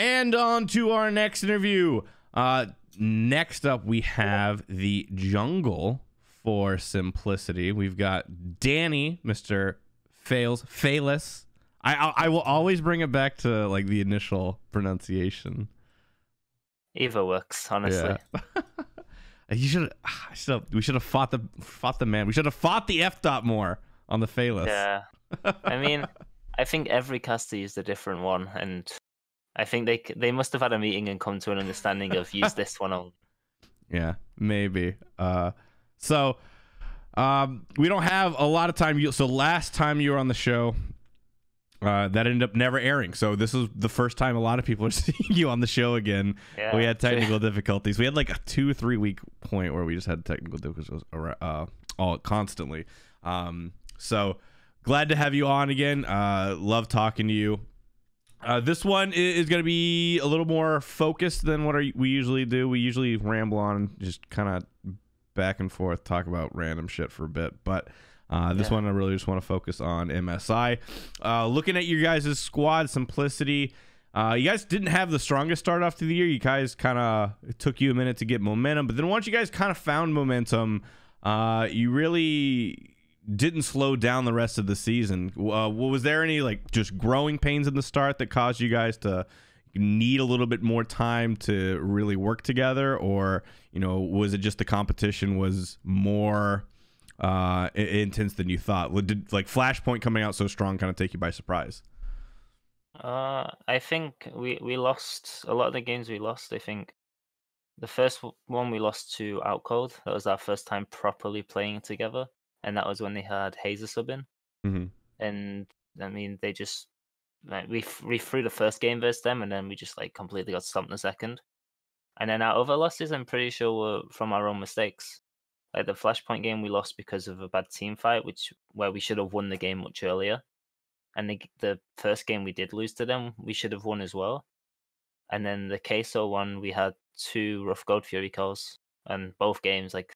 And on to our next interview. Next up, we have the jungle for simplicity. We've got Danny, Mr. Faeles. I will always bring it back to like the initial pronunciation. Either works, honestly. Yeah. We should have fought the man. We should have fought the F dot more on the Faeles. Yeah. I mean, I think every caster used a different one, and I think they must have had a meeting and come to an understanding of use this one only. Yeah, maybe. So we don't have a lot of time. So last time you were on the show, that ended up never airing. So this is the first time a lot of people are seeing you on the show again. Yeah, we had technical difficulties. We had like a 2-3 week point where we just had technical difficulties all constantly. So glad to have you on again. Love talking to you. This one is going to be a little more focused than what we usually do. We usually ramble on and just kind of back and forth, talk about random shit for a bit. But this one I really just want to focus on MSI. Looking at your guys' squad, simplicity. You guys didn't have the strongest start off to the year. You guys kind of, it took you a minute to get momentum. But then once you guys kind of found momentum, you really didn't slow down the rest of the season. Was there any like just growing pains in the start that caused you guys to need a little bit more time to really work together, or was it just the competition was more intense than you thought? Did like Flashpoint coming out so strong kind of take you by surprise? I think we lost a lot of the games we lost. I think the first one we lost to Outcold. That was our first time properly playing together. And that was when they had Hazer sub in. Mm-hmm. And I mean, they just like we threw the first game versus them, and then we just like completely got stomped in the second. And then our other losses, I'm pretty sure, were from our own mistakes. Like the Flashpoint game, we lost because of a bad team fight, where we should have won the game much earlier. And the first game we did lose to them, we should have won as well. And then the Queso one, we had 2 rough Gold Fury calls, and both games like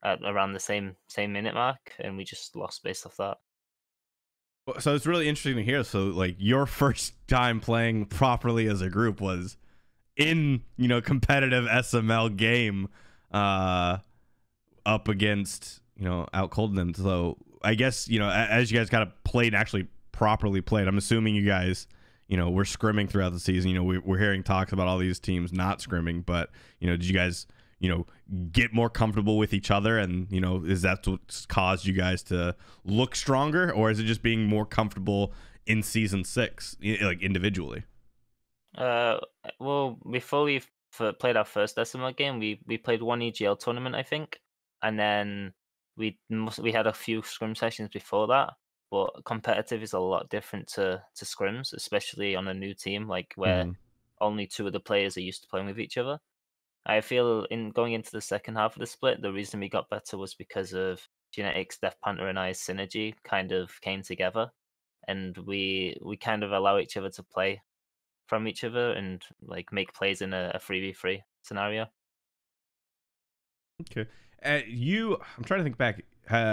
at around the same minute mark, and we just lost based off that. So it's really interesting to hear. So like your first time playing properly as a group was in competitive SML game up against Outcold them. So I guess as you guys kind of played, actually properly played, I'm assuming you guys were scrimming throughout the season. We're hearing talks about all these teams not scrimming, but did you guys get more comfortable with each other, and is that what's caused you guys to look stronger, or is it just being more comfortable in season 6 like individually? Well, before we played our first SML game, we played one EGL tournament, I think, and then we had a few scrim sessions before that. But competitive is a lot different to scrims, especially on a new team like where only 2 of the players are used to playing with each other. I feel in going into the second half of the split, the reason we got better was because of Genetics, Death Panther, and I's synergy kind of came together, and we kind of allow each other to play from each other and like make plays in a 3v3 scenario. Okay, I'm trying to think back.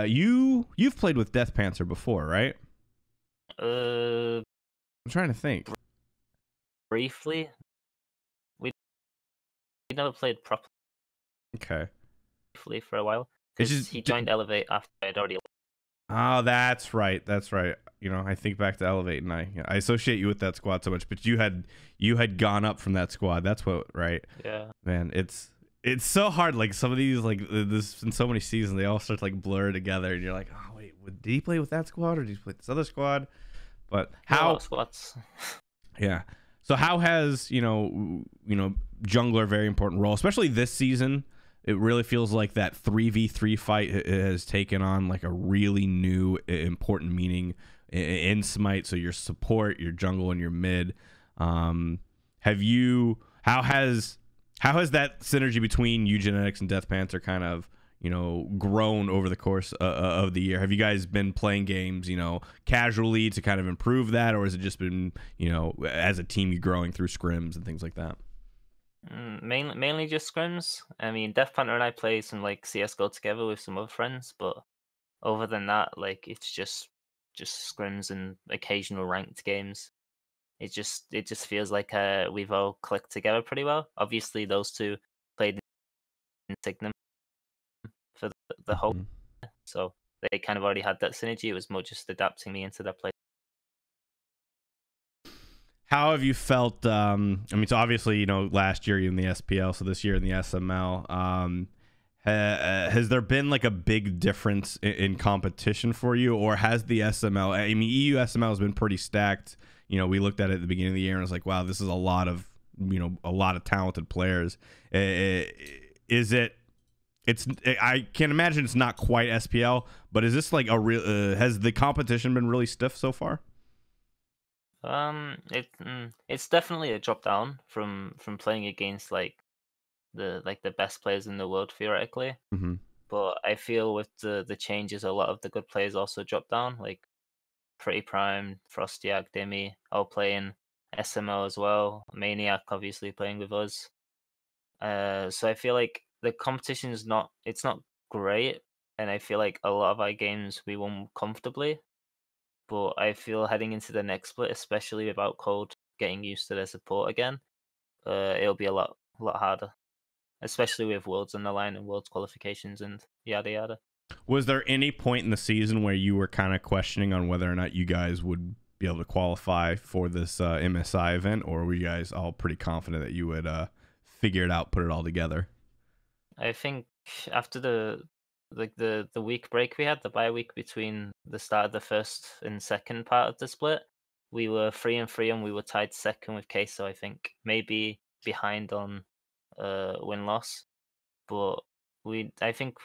You've played with Death Panther before, right? I'm trying to think. Briefly. We never played properly. Okay. For a while, because he joined Elevate after I'd already. Oh, that's right. That's right. I think back to Elevate, and I associate you with that squad so much. But you had gone up from that squad. That's what, right? Yeah. Man, it's so hard. Like some of these, like this in so many seasons, they all start to like blur together, and you're like, oh wait, did he play with that squad or did he play this other squad? But how squads? Yeah. So how has jungler, very important role, especially this season. It really feels like that 3v3 fight has taken on like a really new important meaning in Smite. So your support, your jungle, and your mid. How has that synergy between Eugenetics and Death Panther kind of grown over the course of the year? Have you guys been playing games casually to kind of improve that, or has it just been as a team you growing through scrims and things like that? Mainly just scrims. I mean, Death Panther and I play some like CS:GO together with some other friends, but other than that, like it's just scrims and occasional ranked games. it just feels like we've all clicked together pretty well. Obviously, those two played in Signum for the whole, Mhm. so they kind of already had that synergy. It was more just adapting me into their play. How have you felt? I mean, so obviously, last year you in the SPL, so this year in the SML. Has there been like a big difference in competition for you, or has the SML? I mean, EU SML has been pretty stacked. We looked at it at the beginning of the year and it's like, wow, this is a lot of talented players. Is it? I can imagine it's not quite SPL, but is this like a real? Has the competition been really stiff so far? It's definitely a drop down from playing against the best players in the world theoretically. Mm-hmm. But I feel with the changes, a lot of the good players also dropped down, like Pretty Prime, Frostiak, Dimmy, all playing SML as well. Maniac obviously playing with us. So I feel like the competition is not great, and I feel like a lot of our games we won comfortably. But I feel heading into the next split, especially without Cold getting used to their support again, it'll be a lot harder, especially with Worlds on the line and Worlds qualifications and yada yada. Was there any point in the season where you were kind of questioning on whether or not you guys would be able to qualify for this MSI event, or were you guys all pretty confident that you would figure it out, put it all together? I think after the week break we had, the bye week between the start of the first and second part of the split, we were 3-3 and we were tied second with Queso, I think. Maybe behind on win loss. But I think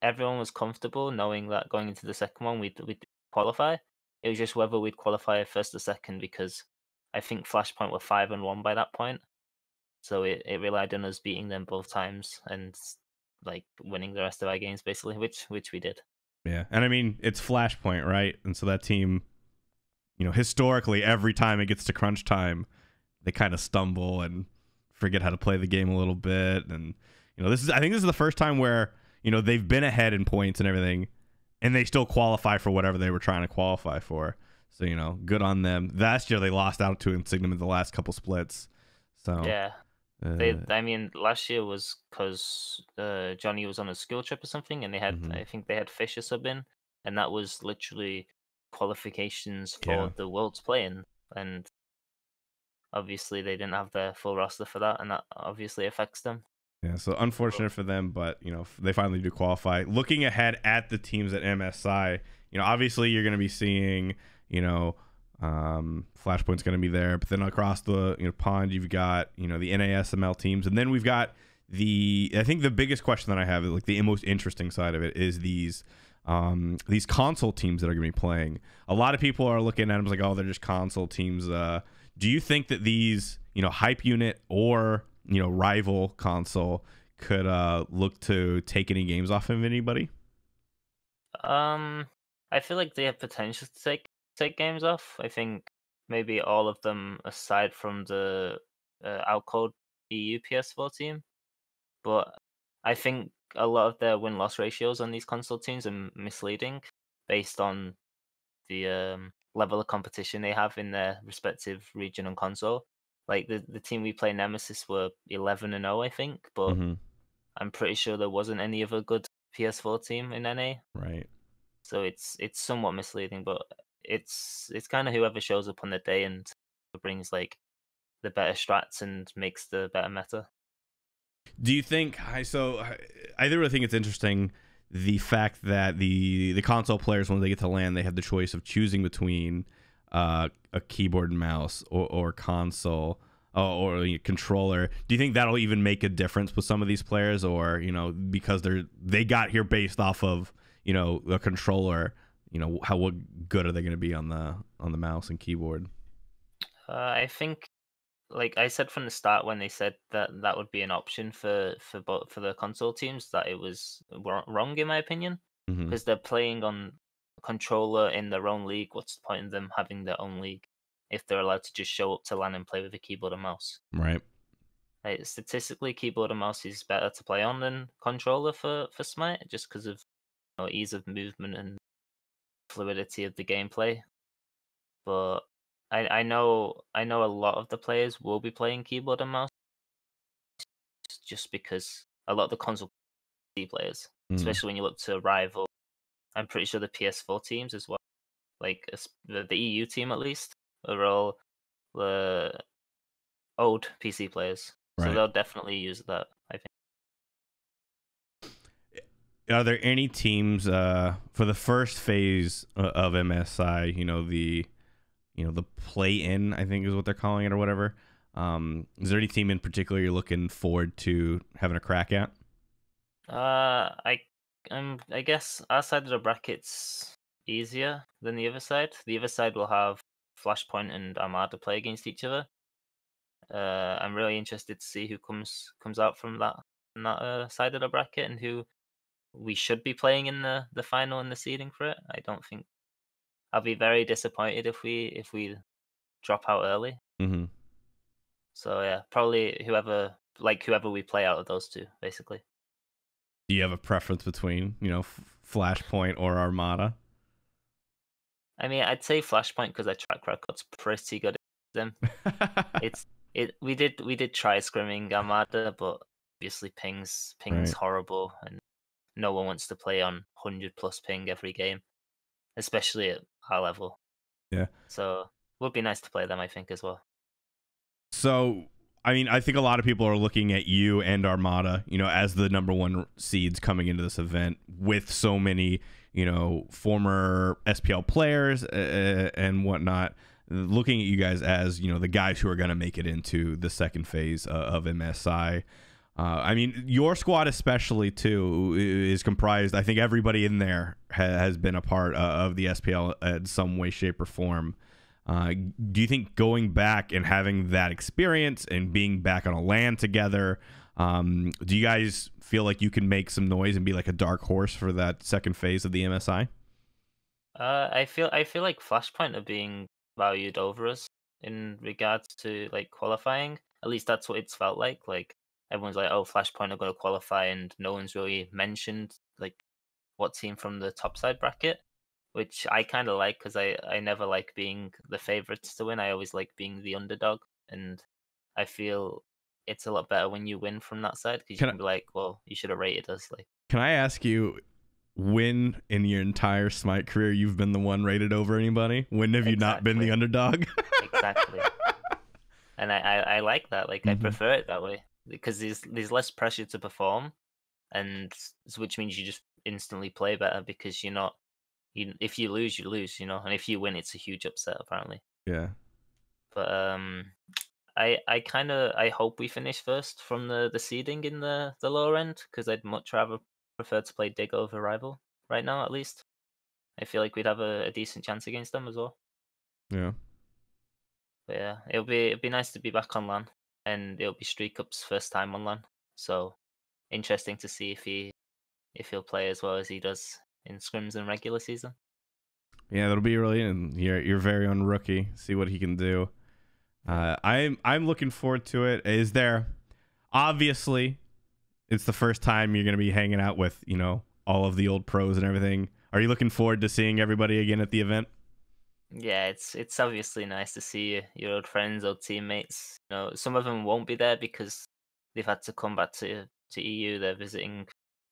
everyone was comfortable knowing that going into the second one we'd qualify. It was just whether we'd qualify first or second because I think Flashpoint were 5-1 by that point. So it relied on us beating them both times and like winning the rest of our games basically, which we did. Yeah, and I mean it's Flashpoint, right? And so that team, historically, every time it gets to crunch time, they kind of stumble and forget how to play the game a little bit. And I think this is the first time where they've been ahead in points and everything, and they still qualify for whatever they were trying to qualify for. So good on them. Last year they lost out to Insignum in the last couple splits. So Yeah. I mean, last year was because Johnny was on a skill trip or something, and mhm. I think they had Fisher sub in, and that was literally qualifications Yeah. for the Worlds playing, and obviously they didn't have their full roster for that, and that obviously affects them. Yeah, so But unfortunate for them, but they finally do qualify. Looking ahead at the teams at MSI, obviously you're going to be seeing, Flashpoint's going to be there, but then across the pond you've got the NASML teams, and then we've got I think the biggest question that I have is like the most interesting side of it is these console teams that are going to be playing. A lot of people are looking at them like, oh, they're just console teams. Do you think that these Hype Unit or rival console could look to take any games off of anybody? um, I feel like they have potential to take games off. I think maybe all of them aside from the Outcode EU PS4 team. But I think a lot of their win loss ratios on these console teams are misleading based on the level of competition they have in their respective region and console. Like the team we play Nemesis were 11-0, I think, but Mm-hmm. I'm pretty sure there wasn't any other good PS4 team in NA. Right. So it's somewhat misleading, but it's kind of whoever shows up on the day and brings like the better strats and makes the better meta. Do you think I really think it's interesting the fact that the console players when they get to land they have the choice of choosing between a keyboard and mouse or console or a controller. Do you think that'll even make a difference with some of these players, or because they got here based off of a controller, what good are they going to be on the mouse and keyboard? I think like I said from the start when they said that that would be an option for the console teams that it was wrong in my opinion Mm-hmm. because they're playing on a controller in their own league. What's the point of them having their own league if they're allowed to just show up to LAN and play with a keyboard and mouse? Right. Like, statistically, keyboard and mouse is better to play on than controller for Smite just because of ease of movement and fluidity of the gameplay. But I know a lot of the players will be playing keyboard and mouse just because a lot of the console PC players, Mm, especially when you look to rival, I'm pretty sure the PS4 teams as well, like the EU team at least, are all the old PC players, so right. they'll definitely use that. I think. Are there any teams for the first phase of MSI? The play-in, I think is what they're calling it or whatever. Is there any team in particular you're looking forward to having a crack at? I I guess our side of the bracket's easier than the other side. The other side will have Flashpoint and Armada play against each other. I'm really interested to see who comes out from that side of the bracket and who we should be playing in the final and the seeding for it. I don't think I'll be very disappointed if we drop out early. Mm-hmm. So yeah, probably whoever we play out of those two, basically. Do you have a preference between Flashpoint or Armada? I mean, I'd say Flashpoint because our track record's pretty good against them. It's we did try scrimming Armada, but obviously ping's Right. horrible, and no one wants to play on 100+ ping every game, especially at our level. Yeah. So it would be nice to play them, I think, as well. So, I mean, I think a lot of people are looking at you and Armada, as the number one seeds coming into this event with so many, former SPL players and whatnot, looking at you guys as, the guys who are going to make it into the second phase of MSI. I mean, your squad especially, too, is comprised, I think everybody in there has been a part of the SPL in some way, shape, or form. Do you think going back and having that experience and being back on a LAN together, do you guys feel like you can make some noise and be like a dark horse for that second phase of the MSI? I feel like Flashpoint are being valued over us in regards to like qualifying. At least that's what it's felt like. Like everyone's like, "Oh, Flashpoint are going to qualify," and no one's really mentioned like what team from the top side bracket, which I kind of like because I never like being the favorites to win. I always like being the underdog, and I feel it's a lot better when you win from that side because you Can I, can be like, "Well, you should have rated us." Like can I ask you, when in your entire Smite career you've been the one rated over anybody? When have you not been the exactly, underdog? exactly. And I like that. Like I Mhm. prefer it that way because there's less pressure to perform, and which means you just instantly play better because you're not. If you lose, you lose, and if you win, it's a huge upset apparently. Yeah. But I hope we finish first from the seeding in the lower end because I'd much rather prefer to play Dig over Rival right now at least. I feel like we'd have a decent chance against them as well. Yeah. But yeah, it'll be nice to be back on LAN, and it'll be Streak Up's first time on LAN. So interesting to see if he'll play as well as he does in scrims and regular season. Yeah, that'll be really your very own rookie. See what he can do. I'm looking forward to it. Is there obviously it's the first time you're going to be hanging out with all of the old pros and everything. Are you looking forward to seeing everybody again at the event? Yeah, it's obviously nice to see your old friends, old teammates. Some of them won't be there because they've had to come back to EU. They're visiting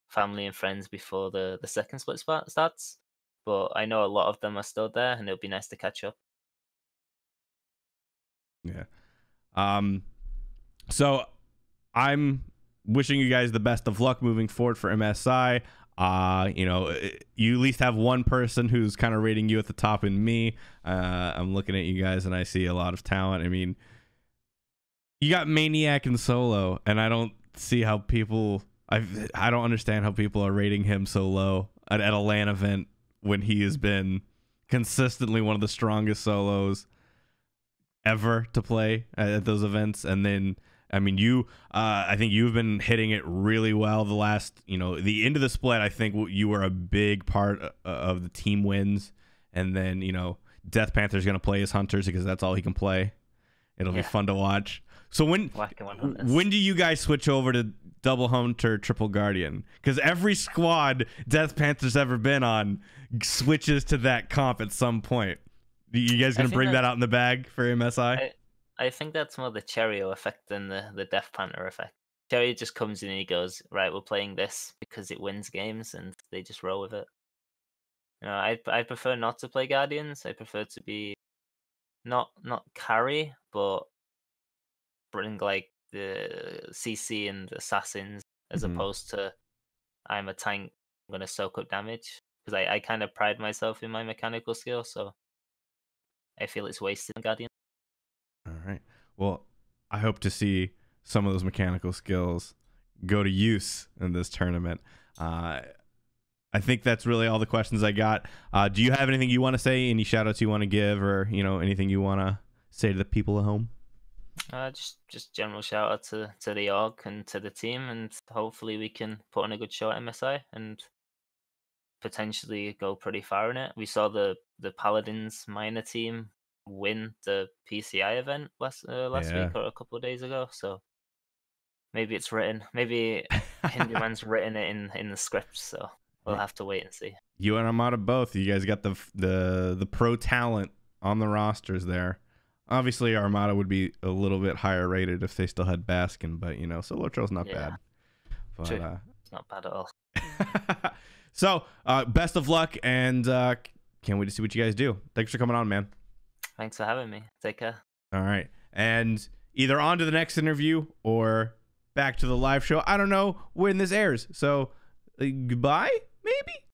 family and friends before the second split starts. But I know a lot of them are still there, and it'll be nice to catch up. Yeah. So I'm wishing you guys the best of luck moving forward for MSI. You at least have one person who's kind of rating you at the top in me. I'm looking at you guys and I see a lot of talent. I mean, you got Maniac and Solo, and I don't see how I don't understand how people are rating him so low at a LAN event when he has been consistently one of the strongest solos ever to play at those events. And then I mean, I think you've been hitting it really well the last, the end of the split. I think you were a big part of the team wins. And then, Death Panther's going to play as Hunters because that's all he can play. It'll be fun to watch. So when do you guys switch over to Double Hunter, Triple Guardian? Because every squad Death Panther's ever been on switches to that comp at some point. You guys gonna think bring that- that out in the bag for MSI? I think that's more the Cheerio effect than the Death Panther effect. Cherry just comes in and he goes, right, we're playing this because it wins games, and they just roll with it. I prefer not to play Guardians. I prefer to be not carry, but bring like the CC and assassins as Mhm. opposed to I'm a tank. I'm gonna soak up damage because I kind of pride myself in my mechanical skill, so I feel it's wasted in Guardian. All right. Well, I hope to see some of those mechanical skills go to use in this tournament. I think that's really all the questions I got. Do you have anything you want to say? Any shout outs you want to give, or anything you want to say to the people at home? Just general shout out to the org and to the team, and hopefully we can put on a good show at MSI and potentially go pretty far in it. We saw the Paladins minor team win the PCI event last Yeah. week or a couple of days ago, so maybe it's written. Maybe Hinduman's written it in the script, so we'll have to wait and see. You and Armada both. You guys got the pro talent on the rosters there. Obviously, Armada would be a little bit higher rated if they still had Baskin, but Solo Trail's not bad. But, True. It's not bad at all. So, best of luck, and can't wait to see what you guys do. Thanks for coming on, man. Thanks for having me. Take care. All right. And either on to the next interview or back to the live show. I don't know when this airs. So, goodbye, maybe?